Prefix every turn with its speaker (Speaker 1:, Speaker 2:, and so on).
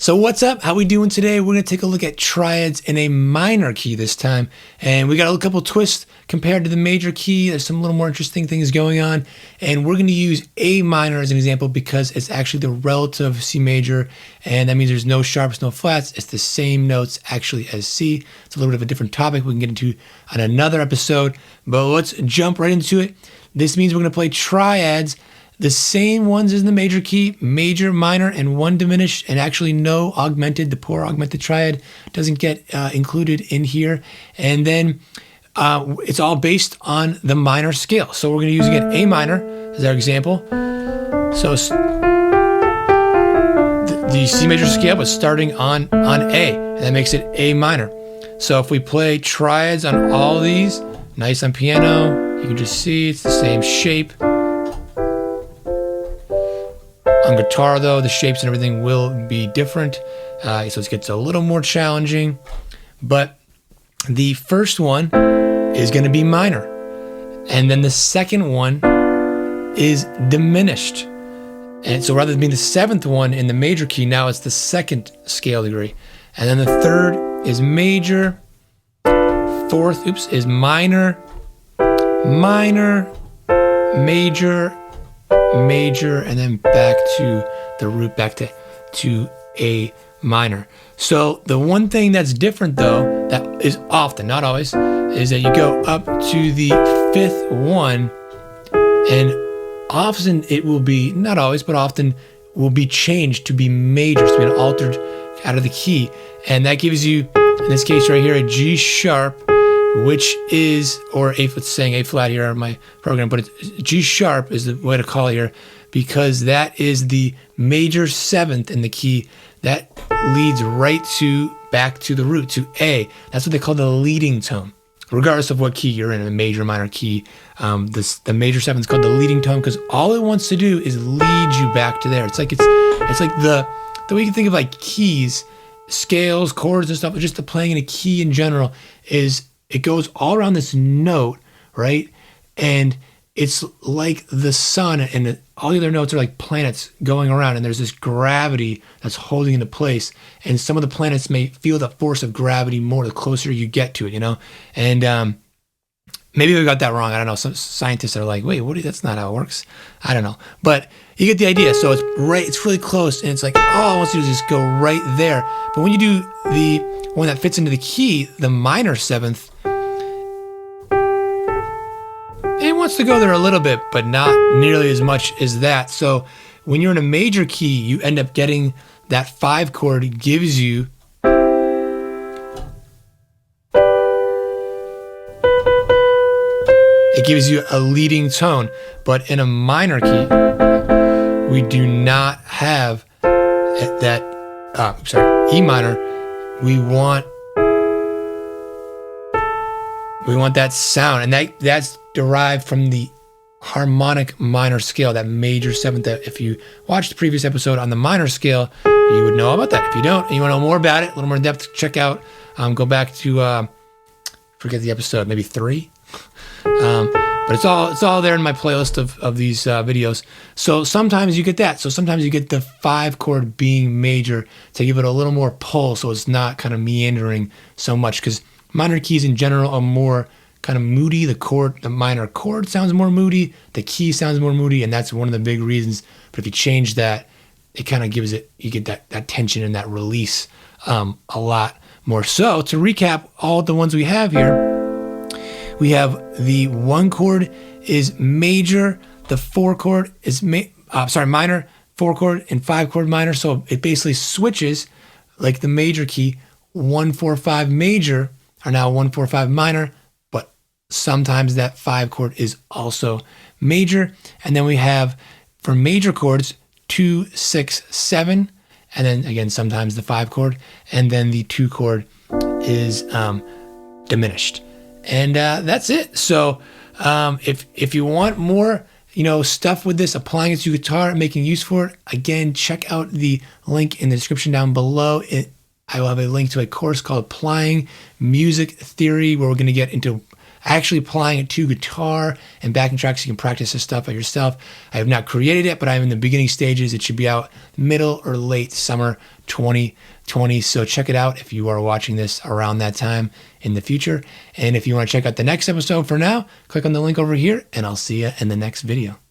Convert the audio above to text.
Speaker 1: So what's up? How we doing today? We're going to take a look at triads in a minor key this time. And we got a couple twists compared to the major key. There's some little more interesting things going on. And we're going to use A minor as an example because it's actually the relative C major. And that means there's no sharps, no flats. It's the same notes actually as C. It's a little bit of a different topic we can get into on another episode. But let's jump right into it. This means we're going to play triads, the same ones as the major key, major, minor, and one diminished, and actually no augmented. The poor augmented triad doesn't get included in here. And then it's all based on the minor scale. So we're going to use, again, A minor as our example. So the C major scale was starting on A, and that makes it A minor. So if we play triads on all these, nice on piano, you can just see it's the same shape. On guitar, though, the shapes and everything will be different, so it gets a little more challenging. But the first one is going to be minor, and then the second one is diminished. And so rather than being the seventh one in the major key, now it's the second scale degree. And then the third is major, fourth, is minor, minor, major, major, and then back to the root, back to A minor. So the one thing that's different, though, that is often, not always, is that you go up to the fifth one, and often it will be, not always, but often will be changed to be major, so being altered out of the key. And that gives you, in this case right here, a G sharp, which is, or A, it's saying A flat here on my program, but it's G sharp is the way to call it here, because that is the major seventh in the key. That leads right back to the root, to A. That's what they call the leading tone, regardless of what key you're in, a major, minor key. The major seventh is called the leading tone because all it wants to do is lead you back to there. It's like the way you can think of like keys, scales, chords, and stuff. Just the playing in a key in general is, it goes all around this note, right? And it's like the sun, and all the other notes are like planets going around, and there's this gravity that's holding into place. And some of the planets may feel the force of gravity more the closer you get to it, you know? And maybe we got that wrong. I don't know. Some scientists are like, wait, that's not how it works. I don't know. But you get the idea. So it's really close, and it's like, all I want to do is just go right there. But when you do the one that fits into the key, the minor seventh, it wants to go there a little bit, but not nearly as much as that. So when you're in a major key, you end up getting that 5 chord. It gives you a leading tone. But in a minor key, we do not have that. E minor. We want that sound, and that's derived from the harmonic minor scale, that major seventh. That if you watched the previous episode on the minor scale, you would know about that. If you don't, and you want to know more about it, a little more in depth, check out, go back to, forget the episode, maybe 3. But it's all there in my playlist of these videos. So sometimes you get that. So sometimes you get the 5 chord being major to give it a little more pull, so it's not kind of meandering so much, because minor keys in general are more kind of moody. The minor chord sounds more moody. The key sounds more moody, and that's one of the big reasons. But if you change that, it kind of gives it, you get that tension and that release a lot more. So to recap all the ones we have here, we have the 1 chord is major, the 4 chord is minor, 4 chord and 5 chord minor. So it basically switches like the major key. 1, 4, 5 major are now 1, 4, 5 minor, but sometimes that 5 chord is also major. And then we have, for major chords, 2, 6, 7, and then again sometimes the 5 chord, and then the 2 chord is diminished. And that's it. So if you want more, stuff with this, applying it to guitar and making use for it, again, check out the link in the description down below. I will have a link to a course called Applying Music Theory, where we're going to get into actually applying it to guitar and backing tracks. You can practice this stuff by yourself. I have not created it, but I'm in the beginning stages. It should be out middle or late summer 2020. So check it out if you are watching this around that time in the future. And if you want to check out the next episode for now, click on the link over here and I'll see you in the next video.